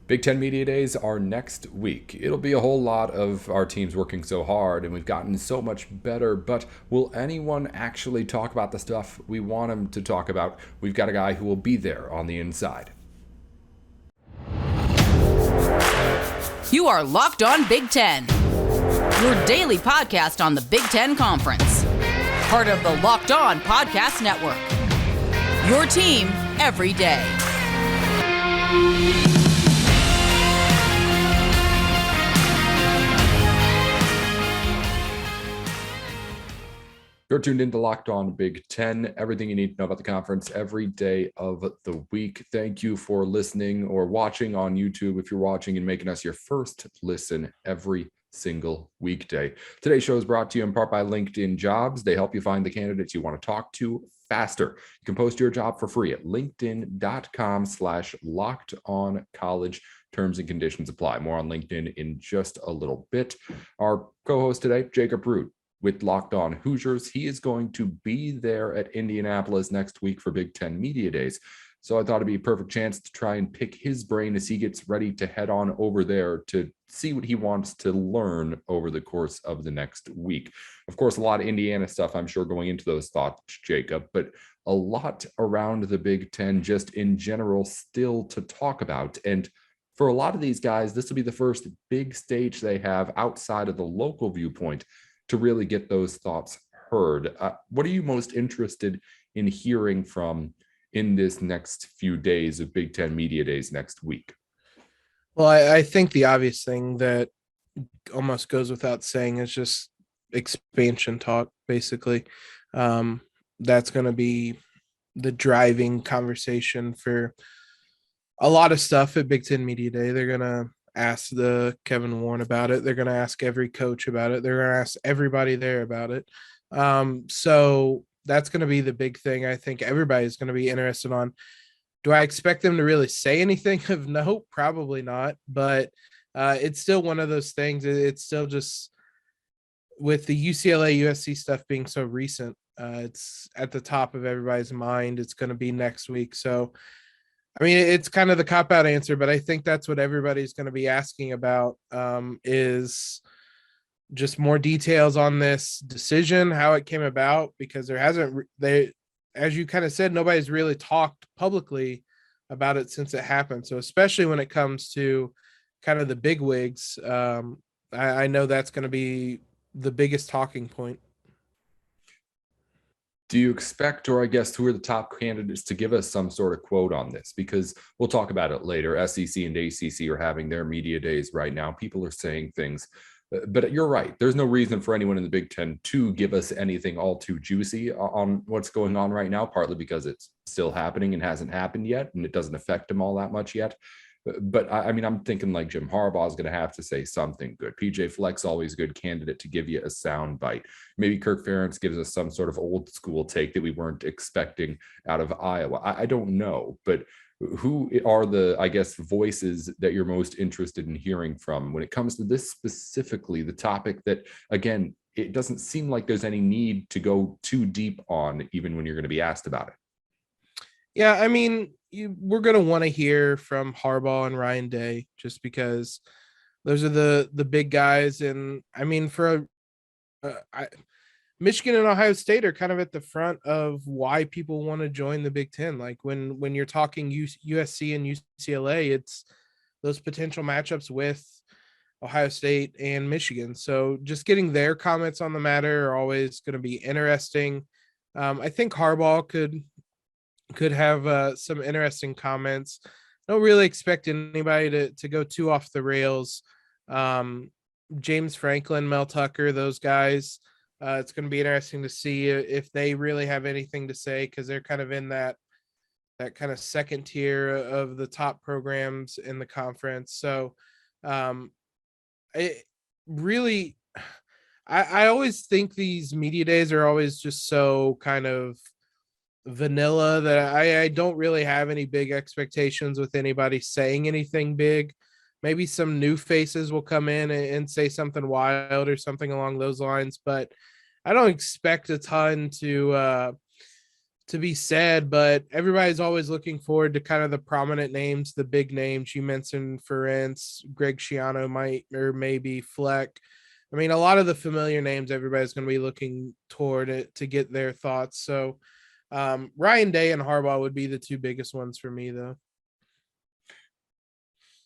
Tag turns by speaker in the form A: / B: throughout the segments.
A: Big Ten Media Days are next week. It'll be a whole lot of our teams working so hard, and we've gotten so much better. But will anyone actually talk about the stuff we want them to talk about? We've got a guy who will be there on the inside.
B: You are Locked On Big Ten, your daily podcast on the Big Ten Conference. Part of the Locked On Podcast Network. Your team every day.
A: You're tuned into Locked On Big Ten, everything you need to know about the conference every day of the week. Thank you for listening or watching on YouTube if you're watching and making us your first listen every single weekday. Today's show is brought to you in part by LinkedIn Jobs. They help you find the candidates you want to talk to faster. You can post your job for free at linkedin.com/lockedoncollege. Terms and conditions apply. More on LinkedIn in just a little bit. Our co-host today, Jacob Root, with Locked On Hoosiers. He is going to be there at Indianapolis next week for Big Ten Media Days. So I thought it'd be a perfect chance to try and pick his brain as he gets ready to head on over there to see what he wants to learn over the course of the next week. Of course, a lot of Indiana stuff, I'm sure, going into those thoughts, Jacob, but a lot around the Big Ten just in general still to talk about. And for a lot of these guys, this will be the first big stage they have outside of the local viewpoint to really get those thoughts heard. What are you most interested in hearing from in this next few days of Big Ten Media Days next week?
C: Well, I think the obvious thing that almost goes without saying is just expansion talk, basically. That's going to be the driving conversation for a lot of stuff at Big Ten Media Day. They're going to ask the Kevin Warren about it. They're going to ask every coach about it. They're going to ask everybody there about it. So that's going to be the big thing. I think everybody's going to be interested on. Do I expect them to really say anything of note? Probably not, but it's still one of those things. It's still just with the UCLA USC stuff being so recent. It's at the top of everybody's mind. It's going to be next week. So I mean, it's kind of the cop-out answer, but I think that's what everybody's going to be asking about is just more details on this decision, how it came about, because there hasn't, as you kind of said, nobody's really talked publicly about it since it happened. So especially when it comes to kind of the big wigs, I know that's going to be the biggest talking point.
A: Do you expect, or I guess who are the top candidates to give us some sort of quote on this? Because we'll talk about it later. SEC and ACC are having their media days right now. People are saying things, but you're right. There's no reason for anyone in the Big Ten to give us anything all too juicy on what's going on right now, partly because it's still happening and hasn't happened yet, and it doesn't affect them all that much yet. But I mean, I'm thinking like Jim Harbaugh is going to have to say something good. PJ Fleck's always a good candidate to give you a sound bite. Maybe Kirk Ferentz gives us some sort of old school take that we weren't expecting out of Iowa. I don't know, but who are the, I guess, voices that you're most interested in hearing from when it comes to this specifically, the topic that, again, it doesn't seem like there's any need to go too deep on, even when you're going to be asked about it.
C: Yeah, I mean, we're going to want to hear from Harbaugh and Ryan Day just because those are the big guys. And I mean, Michigan and Ohio State are kind of at the front of why people want to join the Big Ten. Like when you're talking USC and UCLA, it's those potential matchups with Ohio State and Michigan. So just getting their comments on the matter are always going to be interesting. I think Harbaugh could have some interesting comments. Don't really expect anybody to go too off the rails. James Franklin, Mel Tucker, those guys. It's going to be interesting to see if they really have anything to say, because they're kind of in that kind of second tier of the top programs in the conference. So it really, I always think these media days are always just so kind of vanilla that I don't really have any big expectations with anybody saying anything big. Maybe some new faces will come in and say something wild or something along those lines, but I don't expect a ton to to be said, but everybody's always looking forward to kind of the prominent names, the big names you mentioned. For instance, Greg Schiano might or maybe Fleck. I mean, a lot of the familiar names everybody's going to be looking toward it to get their thoughts. So Ryan Day and Harbaugh would be the two biggest ones for me, though.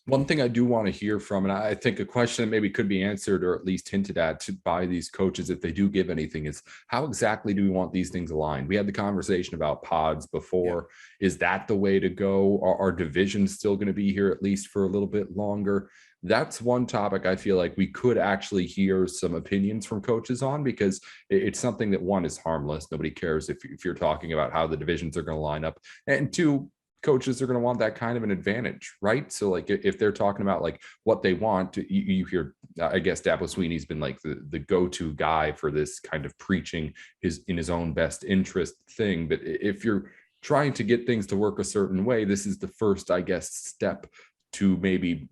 A: One thing I do want to hear from, and I think a question that maybe could be answered or at least hinted at by these coaches if they do give anything, is how exactly do we want these things aligned? We had the conversation about pods before. Yeah. Is that the way to go? Are divisions still going to be here at least for a little bit longer? That's one topic I feel like we could actually hear some opinions from coaches on, because it's something that, one, is harmless. Nobody cares if you're talking about how the divisions are going to line up. And two, coaches are going to want that kind of an advantage, right? So like if they're talking about like what they want, you hear, I guess Dabo Swinney's been like the go-to guy for this kind of preaching in his own best interest thing. But if you're trying to get things to work a certain way, this is the first, I guess, step to maybe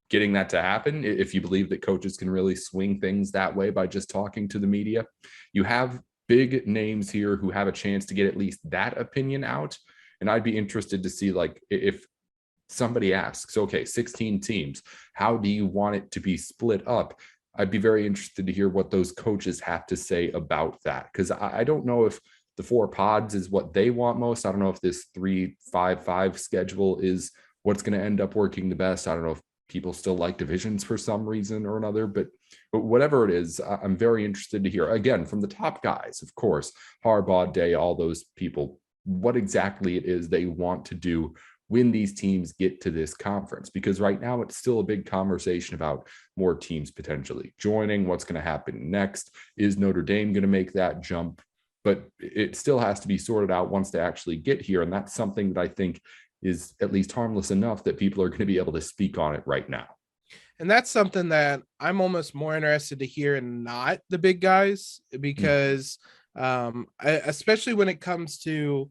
A: getting that to happen. If you believe that coaches can really swing things that way by just talking to the media, you have big names here who have a chance to get at least that opinion out. And I'd be interested to see, like, if somebody asks, okay, 16 teams, how do you want it to be split up? I'd be very interested to hear what those coaches have to say about that. Because I don't know if the 4 pods is what they want most. I don't know if this 3-5-5 schedule is what's going to end up working the best. I don't know if people still like divisions for some reason or another, but whatever it is, I'm very interested to hear, again, from the top guys, of course, Harbaugh, Day, all those people, what exactly it is they want to do when these teams get to this conference. Because right now it's still a big conversation about more teams potentially joining, what's going to happen next. Is Notre Dame going to make that jump? But it still has to be sorted out once they actually get here. And that's something that I think is at least harmless enough that people are going to be able to speak on it right now.
C: And that's something that I'm almost more interested to hear, and not the big guys, because especially when it comes to,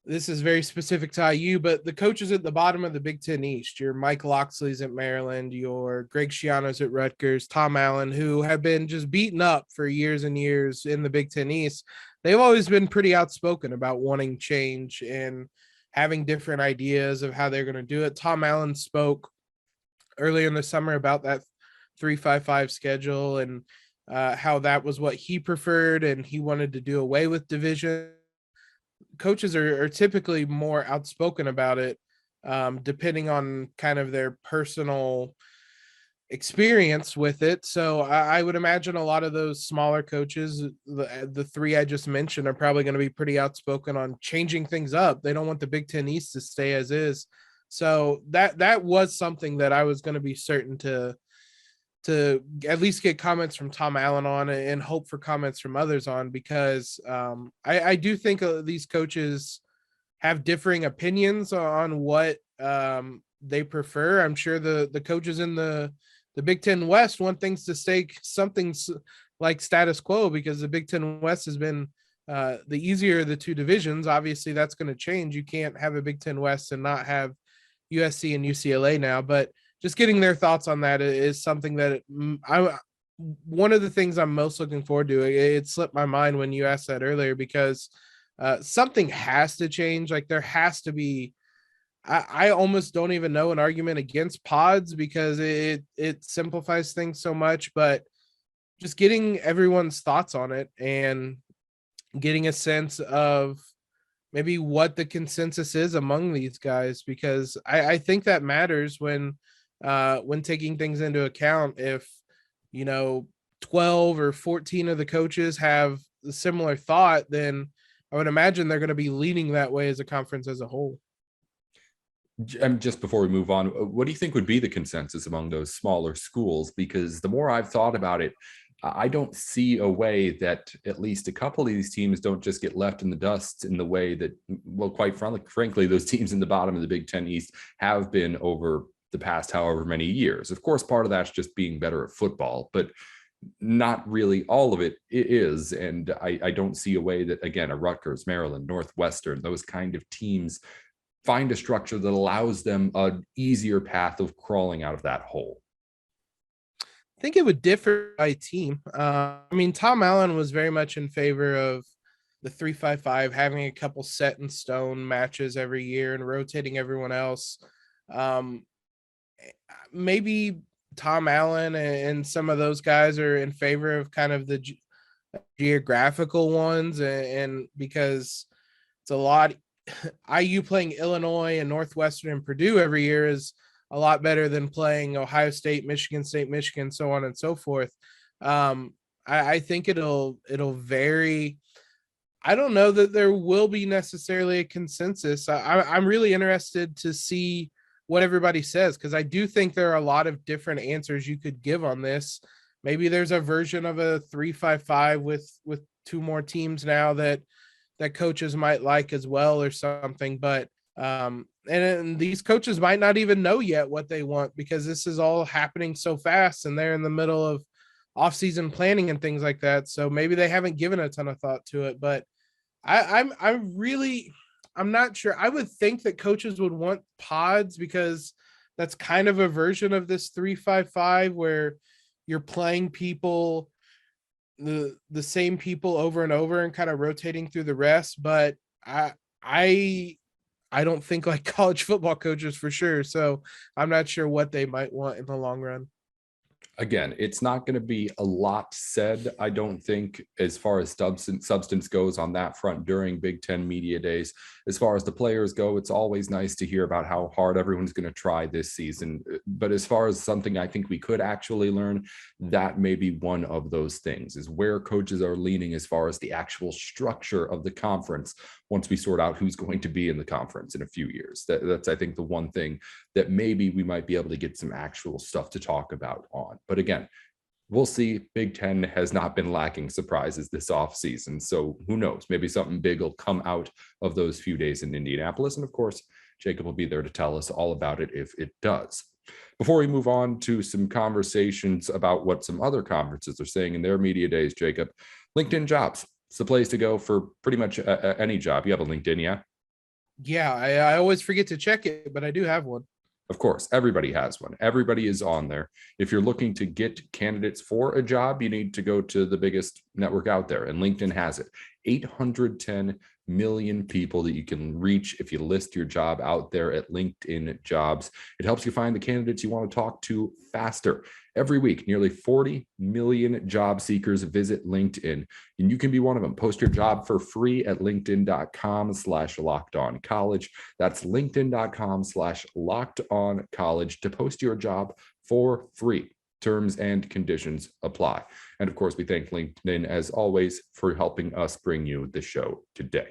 C: this is very specific to IU, but the coaches at the bottom of the Big Ten East, your Mike Loxley's at Maryland, your Greg Schiano's at Rutgers, Tom Allen, who have been just beaten up for years and years in the Big Ten East, they've always been pretty outspoken about wanting change and having different ideas of how they're going to do it. Tom Allen spoke earlier in the summer about that 3-5-5 schedule and how that was what he preferred, and he wanted to do away with division. Coaches are typically more outspoken about it, depending on kind of their personal experience with it. So I would imagine a lot of those smaller coaches, the 3 I just mentioned, are probably going to be pretty outspoken on changing things up. They don't want the Big Ten East to stay as is. So that was something that I was going to be certain to at least get comments from Tom Allen on, and hope for comments from others on, because I do think these coaches have differing opinions on what they prefer. I'm sure the coaches in the Big Ten West want things to stay something like status quo, because the Big Ten West has been the easier of the 2 divisions. Obviously, that's going to change. You can't have a Big Ten West and not have USC and UCLA now, but just getting their thoughts on that is something that one of the things I'm most looking forward to. It slipped my mind when you asked that earlier, because something has to change. Like, there has to be, I almost don't even know an argument against pods, because it simplifies things so much, but just getting everyone's thoughts on it and getting a sense of maybe what the consensus is among these guys, because I think that matters when taking things into account. If 12 or 14 of the coaches have a similar thought, then I would imagine they're going to be leaning that way as a conference as a whole.
A: And just before we move on, what do you think would be the consensus among those smaller schools? Because the more I've thought about it, I don't see a way that at least a couple of these teams don't just get left in the dust in the way that, well, quite frankly, those teams in the bottom of the Big Ten East have been over the past however many years. Of course, part of that's just being better at football, but not really all of it is. And I don't see a way that, again, a Rutgers, Maryland, Northwestern, those kind of teams find a structure that allows them an easier path of crawling out of that hole.
C: I think it would differ by team. I mean, Tom Allen was very much in favor of the 3-5-5, having a couple set in stone matches every year and rotating everyone else. Maybe Tom Allen and some of those guys are in favor of kind of the geographical ones, and because it's a lot. IU playing Illinois and Northwestern and Purdue every year is a lot better than playing Ohio State, Michigan, so on and so forth. I think it'll vary. I don't know that there will be necessarily a consensus. I'm really interested to see what everybody says, because I do think there are a lot of different answers you could give on this. Maybe there's a version of a 3-5-5 with two more teams now that coaches might like as well or something. But and these coaches might not even know yet what they want, because this is all happening so fast and they're in the middle of offseason planning and things like that. So maybe they haven't given a ton of thought to it. But I'm not sure. I would think that coaches would want pods, because that's kind of a version of this 3-5-5 where you're playing people, the same people over and over and kind of rotating through the rest. But I don't think like college football coaches for sure. So I'm not sure what they might want in the long run.
A: Again, it's not going to be a lot said, I don't think, as far as substance goes on that front during Big Ten media days. As far as the players go, it's always nice to hear about how hard everyone's going to try this season. But as far as something I think we could actually learn, that may be one of those things, is where coaches are leaning as far as the actual structure of the conference once we sort out who's going to be in the conference in a few years. That's, I think, the one thing that maybe we might be able to get some actual stuff to talk about on. But again, we'll see. Big Ten has not been lacking surprises this offseason. So who knows? Maybe something big will come out of those few days in Indianapolis. And of course, Jacob will be there to tell us all about it if it does. Before we move on to some conversations about what some other conferences are saying in their media days, Jacob, LinkedIn Jobs. It's the place to go for pretty much any job. You have a LinkedIn, yeah?
C: Yeah, I always forget to check it, but I do have one.
A: Of course, everybody has one. Everybody is on there. If you're looking to get candidates for a job, you need to go to the biggest network out there, and LinkedIn has it. 810 million people that you can reach if you list your job out there at LinkedIn Jobs. It helps you find the candidates you want to talk to faster. Every week, nearly 40 million job seekers visit LinkedIn, and you can be one of them. Post your job for free at linkedin.com/lockedoncollege. That's linkedin.com/lockedoncollege to post your job for free. Terms and conditions apply. And of course, we thank LinkedIn, as always, for helping us bring you the show today.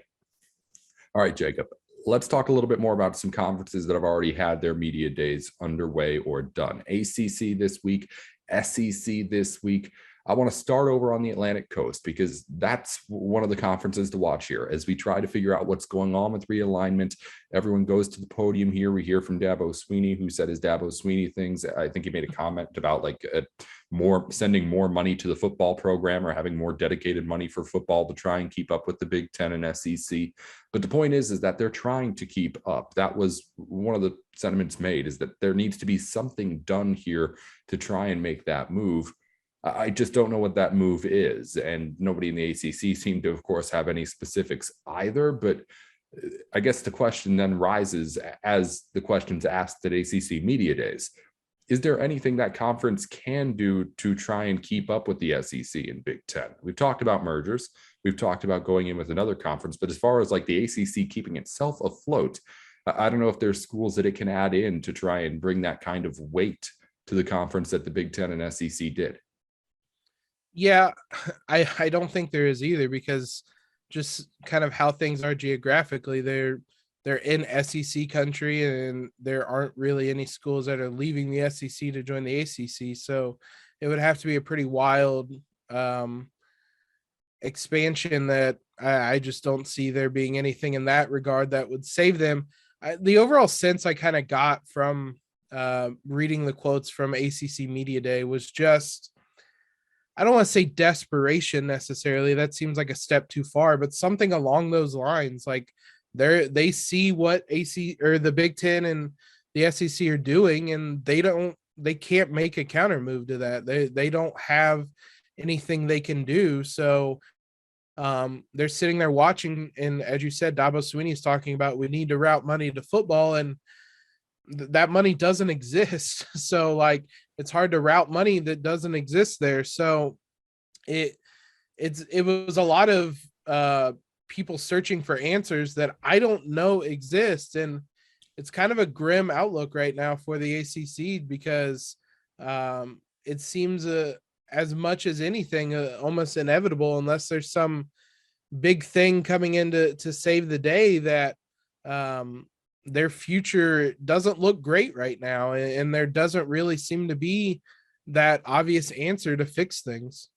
A: All right, Jacob, let's talk a little bit more about some conferences that have already had their media days underway or done. ACC this week, SEC this week. I want to start over on the Atlantic Coast, because that's one of the conferences to watch here as we try to figure out what's going on with realignment. Everyone goes to the podium here. We hear from Dabo Sweeney, who said his Dabo Sweeney things. I think he made a comment about like sending more money to the football program, or having more dedicated money for football to try and keep up with the Big Ten and SEC. But the point is that they're trying to keep up. That was one of the sentiments made, is that there needs to be something done here to try and make that move. I just don't know what that move is. And nobody in the ACC seemed to, of course, have any specifics either. But I guess the question then rises, as the questions asked at ACC Media Days, is there anything that conference can do to try and keep up with the SEC and Big Ten? We've talked about mergers. We've talked about going in with another conference. But as far as like the ACC keeping itself afloat, I don't know if there's schools that it can add in to try and bring that kind of weight to the conference that the Big Ten and SEC did.
C: Yeah, I don't think there is either, because just kind of how things are geographically, they're in SEC country, and there aren't really any schools that are leaving the SEC to join the ACC. So it would have to be a pretty wild expansion that I just don't see there being anything in that regard that would save them. The overall sense I kind of got from reading the quotes from ACC Media Day was just, I don't want to say desperation necessarily. That seems like a step too far, but something along those lines. Like they see what AC or the Big Ten and the SEC are doing, and they can't make a counter move to that. They don't have anything they can do. So they're sitting there watching, and as you said, Dabo Swinney is talking about we need to route money to football, and that money doesn't exist. So like it's hard to route money that doesn't exist there. So it was a lot of people searching for answers that I don't know exist, and it's kind of a grim outlook right now for the ACC because it seems as much as anything almost inevitable, unless there's some big thing coming in to save the day, that their future doesn't look great right now, and there doesn't really seem to be that obvious answer to fix things.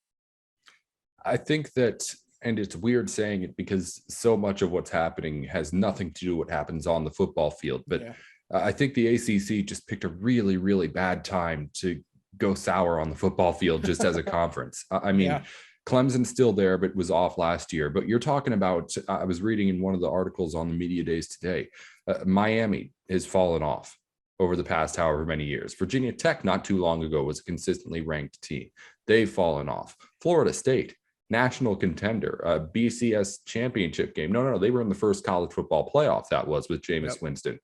A: I think that, and it's weird saying it because so much of what's happening has nothing to do with what happens on the football field, but yeah. I think the ACC just picked a really, really bad time to go sour on the football field just as a conference. I mean, yeah. Clemson's still there, but was off last year. But you're talking about, I was reading in one of the articles on the media days today, Miami has fallen off over the past however many years. Virginia Tech not too long ago was a consistently ranked team. They've fallen off. Florida State, national contender, BCS championship game. No, they were in the first college football playoff. That was with Jameis Winston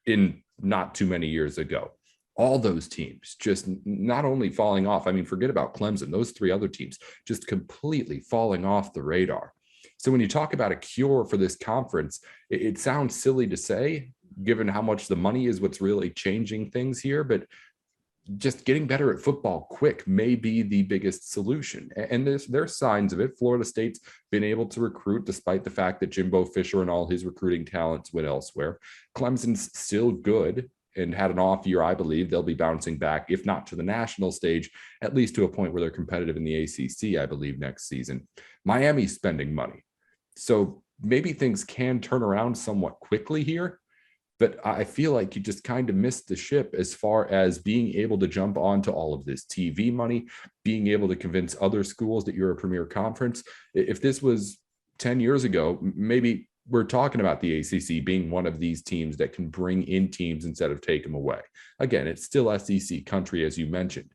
A: in not too many years ago. All those teams just not only falling off. I mean, forget about Clemson. Those three other teams just completely falling off the radar. So when you talk about a cure for this conference, it sounds silly to say, given how much the money is what's really changing things here, but just getting better at football quick may be the biggest solution. And there's signs of it. Florida State's been able to recruit despite the fact that Jimbo Fisher and all his recruiting talents went elsewhere. Clemson's still good and had an off year. I believe they'll be bouncing back, if not to the national stage, at least to a point where they're competitive in the ACC, I believe, next season. Miami's spending money. So maybe things can turn around somewhat quickly here. But I feel like you just kind of missed the ship as far as being able to jump onto all of this TV money, being able to convince other schools that you're a premier conference. If this was 10 years ago, maybe we're talking about the ACC being one of these teams that can bring in teams instead of take them away. Again, it's still SEC country, as you mentioned.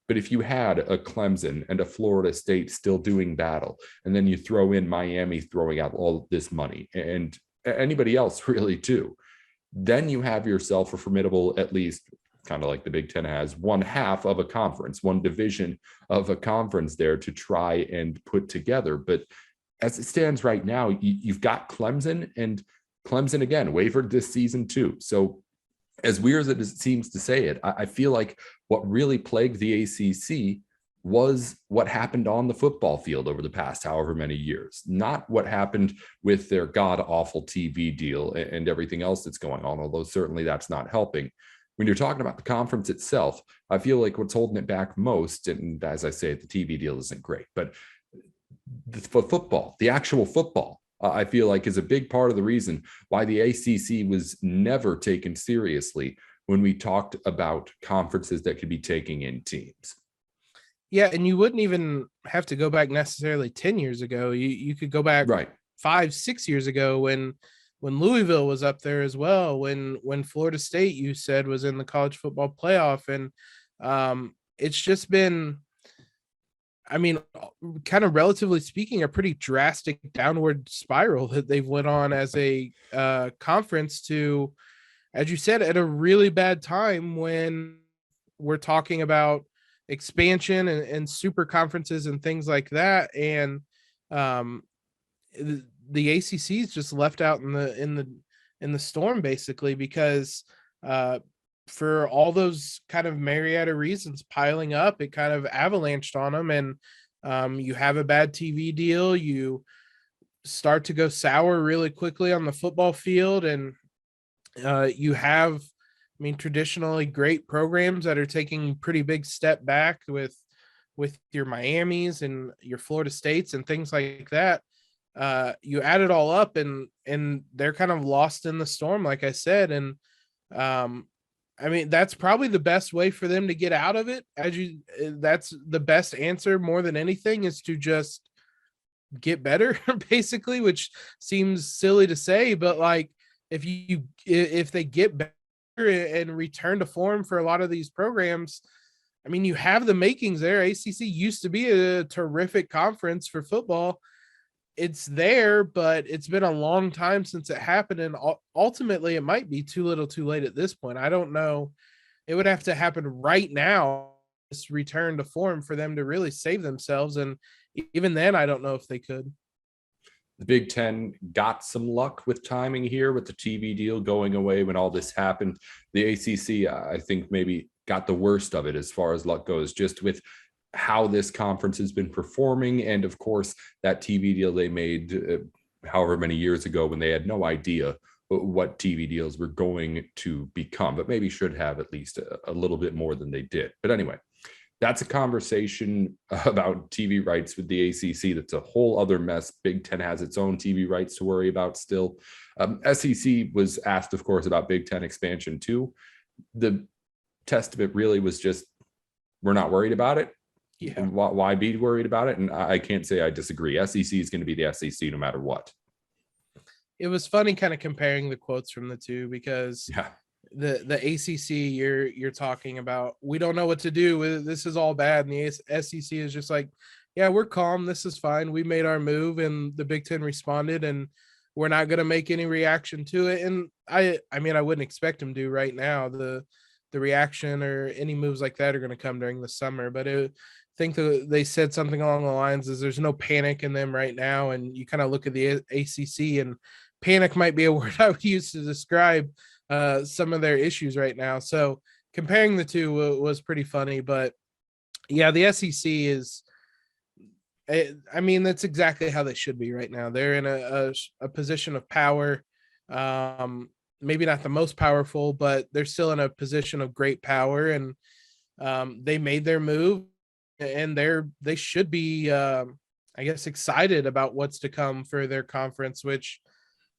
A: But if you had a Clemson and a Florida State still doing battle, and then you throw in Miami throwing out all this money and anybody else really too, then you have yourself a formidable, at least kind of like the Big Ten has, one half of a conference, one division of a conference there to try and put together. But as it stands right now, you've got Clemson, and Clemson, again, wavered this season too. So as weird as it seems to say it, I feel like what really plagued the ACC was what happened on the football field over the past however many years, not what happened with their god-awful TV deal and everything else that's going on, although certainly that's not helping. When you're talking about the conference itself, I feel like what's holding it back most, and as I say, the TV deal isn't great, but the football, the actual football, I feel like is a big part of the reason why the ACC was never taken seriously when we talked about conferences that could be taking in teams.
C: Yeah, and you wouldn't even have to go back necessarily 10 years ago. You could go back 5-6 years ago when Louisville was up there as well, when Florida State, you said, was in the college football playoff. And it's just been, I mean, kind of relatively speaking, a pretty drastic downward spiral that they've went on as a conference to, as you said, at a really bad time when we're talking about expansion and super conferences and things like that. And the ACC is just left out in the storm, basically, because for all those kind of myriad of reasons piling up, it kind of avalanched on them. And you have a bad TV deal, you start to go sour really quickly on the football field, and you have, I mean, traditionally great programs that are taking pretty big step back with your Miamis and your Florida States and things like that. You add it all up, and they're kind of lost in the storm, like I said. And I mean, that's probably the best way for them to get out of it. That's the best answer more than anything, is to just get better, basically, which seems silly to say, but like if they get better and return to form for a lot of these programs, I mean, you have the makings there. ACC used to be a terrific conference for football, it's there, but it's been a long time since it happened. And ultimately, it might be too little too late at this point. I don't know. It would have to happen right now, this return to form, for them to really save themselves. And even then, I don't know if they could.
A: The Big Ten got some luck with timing here with the TV deal going away when all this happened. The ACC, I think, maybe got the worst of it as far as luck goes, just with how this conference has been performing. And of course, that TV deal they made however many years ago when they had no idea what TV deals were going to become, but maybe should have at least a little bit more than they did. But anyway, that's a conversation about TV rights with the ACC. That's a whole other mess. Big Ten has its own TV rights to worry about still. SEC was asked, of course, about Big Ten expansion too. The test of it really was just, we're not worried about it.
C: Yeah.
A: Why be worried about it? And I can't say I disagree. SEC is going to be the SEC no matter what.
C: It was funny kind of comparing the quotes from the two, because the ACC, you're talking about, we don't know what to do, this is all bad, and the SEC is just like, yeah, we're calm, this is fine, we made our move, and the Big Ten responded, and we're not going to make any reaction to it. And I mean, I wouldn't expect them to right now. The reaction or any moves like that are going to come during the summer, but I think they said something along the lines is there's no panic in them right now. And you kind of look at the ACC, and panic might be a word I would use to describe some of their issues right now. So comparing the two was pretty funny. But yeah, the SEC is, I mean, that's exactly how they should be right now. They're in a position of power. Maybe not the most powerful, but they're still in a position of great power. And they made their move, and they should be, I guess, excited about what's to come for their conference, which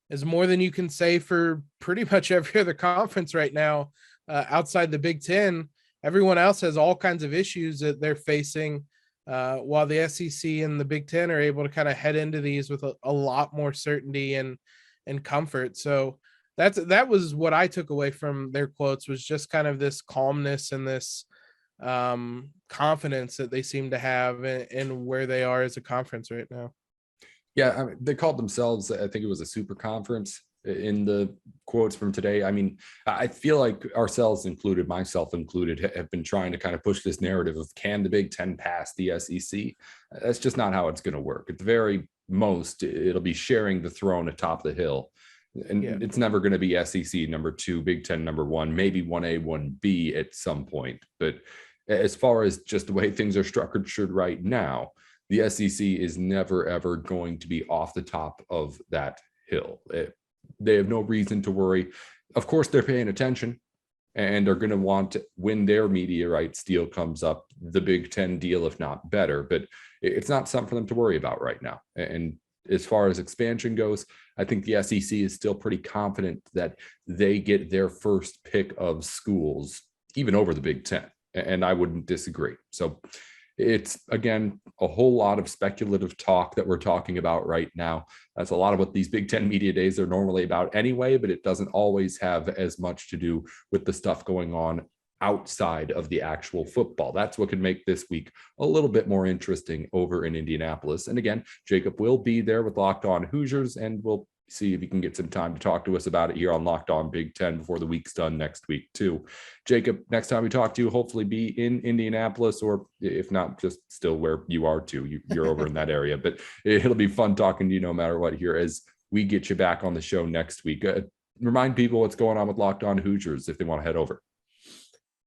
C: is more than you can say for pretty much every other conference right now outside the Big Ten. Everyone else has all kinds of issues that they're facing, while the SEC and the Big Ten are able to kind of head into these with a lot more certainty and comfort. So that was what I took away from their quotes, was just kind of this calmness and this confidence that they seem to have in where they are as a conference right now.
A: Yeah, I mean, they called themselves, I think it was a super conference in the quotes from today. I mean, I feel like ourselves included, myself included, have been trying to kind of push this narrative of, can the Big Ten pass the SEC? That's just not how it's going to work. At the very most, it'll be sharing the throne atop the hill. And it's never going to be SEC number 2, Big Ten number 1, maybe 1A, 1B at some point. But as far as just the way things are structured right now, the SEC is never, ever going to be off the top of that hill. They have no reason to worry. Of course, they're paying attention and are going to want to, when their media rights deal comes up, the Big Ten deal, if not better. But it's not something for them to worry about right now. And as far as expansion goes, I think the SEC is still pretty confident that they get their first pick of schools, even over the Big Ten. And I wouldn't disagree. So it's, again, a whole lot of speculative talk that we're talking about right now. That's a lot of what these Big Ten media days are normally about anyway, but it doesn't always have as much to do with the stuff going on outside of the actual football. That's what could make this week a little bit more interesting over in Indianapolis. And again, Jacob will be there with Locked On Hoosiers, and we'll see if he can get some time to talk to us about it here on Locked On Big Ten before the week's done next week too. Jacob, next time we talk to you, hopefully be in Indianapolis, or if not, just still where you are too. You're over in that area, but it'll be fun talking to you no matter what here as we get you back on the show next week. Remind people what's going on with Locked On Hoosiers if they want to head over.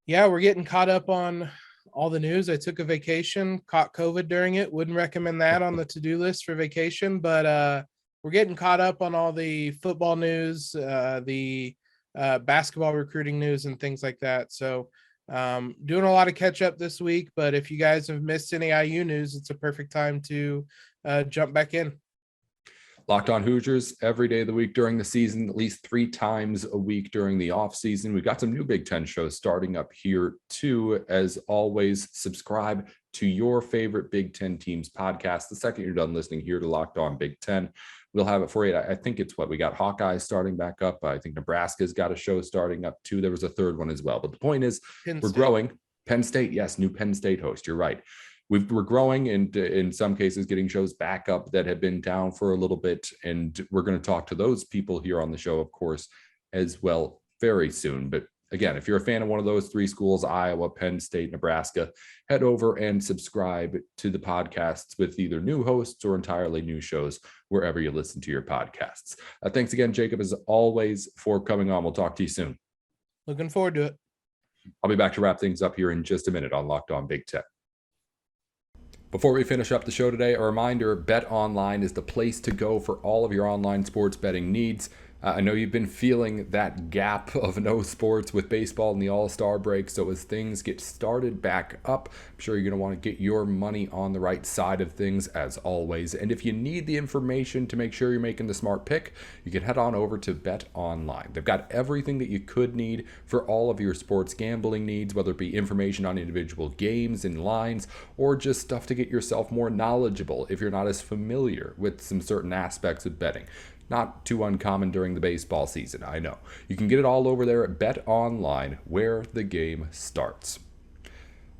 C: Yeah, we're getting caught up on all the news. I took a vacation, caught COVID during it. Wouldn't recommend that on the to-do list for vacation, but we're getting caught up on all the football news, the basketball recruiting news, and things like that. So doing a lot of catch up this week, but if you guys have missed any IU news, it's a perfect time to jump back in.
A: Locked On Hoosiers every day of the week during the season, at least 3 times a week during the off season. We've got some new Big Ten shows starting up here too. As always, subscribe to your favorite Big Ten teams podcast. The second you're done listening here to Locked On Big Ten, we'll have it for you. I think it's we got Hawkeyes starting back up. I think Nebraska's got a show starting up too. There was a third one as well. But the point is, we're growing. Penn State, yes, new Penn State host. You're right. we're growing and in some cases getting shows back up that have been down for a little bit. And we're going to talk to those people here on the show, of course, as well very soon. But again, if you're a fan of one of those three schools, Iowa, Penn State, Nebraska, head over and subscribe to the podcasts with either new hosts or entirely new shows wherever you listen to your podcasts. Thanks again, Jacob, as always, for coming on. We'll talk to you soon.
C: Looking forward to it.
A: I'll be back to wrap things up here in just a minute on Locked On Big Ten. Before we finish up the show today, a reminder, BetOnline is the place to go for all of your online sports betting needs. I know you've been feeling that gap of no sports with baseball and the All-Star break, so as things get started back up, I'm sure you're going to want to get your money on the right side of things as always. And if you need the information to make sure you're making the smart pick, you can head on over to BetOnline. They've got everything that you could need for all of your sports gambling needs, whether it be information on individual games and lines, or just stuff to get yourself more knowledgeable if you're not as familiar with some certain aspects of betting. Not too uncommon during the baseball season, I know. You can get it all over there at BetOnline, where the game starts.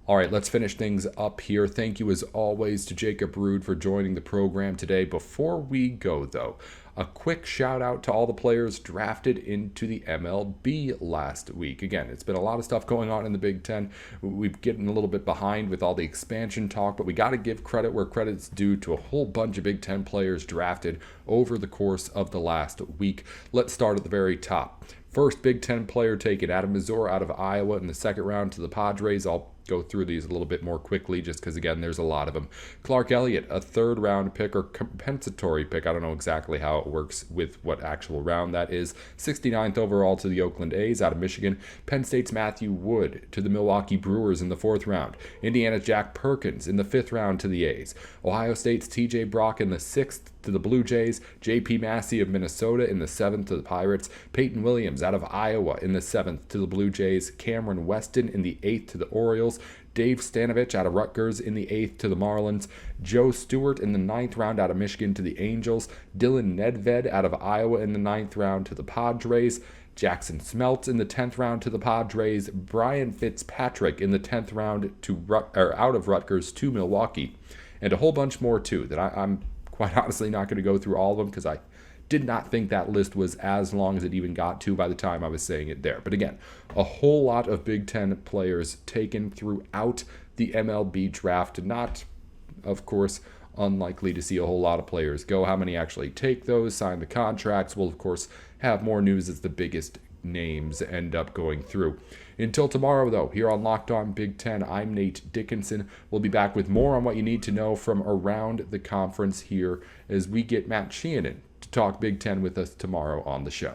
A: All right, let's finish things up here. Thank you, as always, to Jacob Rude for joining the program today. Before we go, though, a quick shout out to all the players drafted into the MLB last week. Again, it's been a lot of stuff going on in the Big Ten. We've getting a little bit behind with all the expansion talk, but we got to give credit where credit's due to a whole bunch of Big Ten players drafted over the course of the last week. Let's start at the very top. First Big Ten player taken, Adam Mazur out of Iowa in the second round to the Padres. I'll go through these a little bit more quickly just because, again, there's a lot of them. Clark Elliott, a third round pick or compensatory pick. I don't know exactly how it works with what actual round that is. 69th overall to the Oakland A's out of Michigan. Penn State's Matthew Wood to the Milwaukee Brewers in the fourth round. Indiana's Jack Perkins in the fifth round to the A's. Ohio State's TJ Brock in the sixth to the Blue Jays. J.P. Massey of Minnesota in the seventh to the Pirates. Peyton Williams out of Iowa in the seventh to the Blue Jays. Cameron Weston in the eighth to the Orioles. Dave Stanovich out of Rutgers in the 8th to the Marlins. Joe Stewart in the 9th round out of Michigan to the Angels. Dylan Nedved out of Iowa in the 9th round to the Padres. Jackson Smeltz in the 10th round to the Padres. Brian Fitzpatrick in the 10th round out of Rutgers to Milwaukee. And a whole bunch more, too, that I'm quite honestly not going to go through all of them because I did not think that list was as long as it even got to by the time I was saying it there. But again, a whole lot of Big Ten players taken throughout the MLB draft. Not, of course, unlikely to see a whole lot of players go. How many actually take those, sign the contracts? We'll, of course, have more news as the biggest names end up going through. Until tomorrow, though, here on Locked On Big Ten, I'm Nate Dickinson. We'll be back with more on what you need to know from around the conference here as we get Matt Sheehan to talk Big Ten with us tomorrow on the show.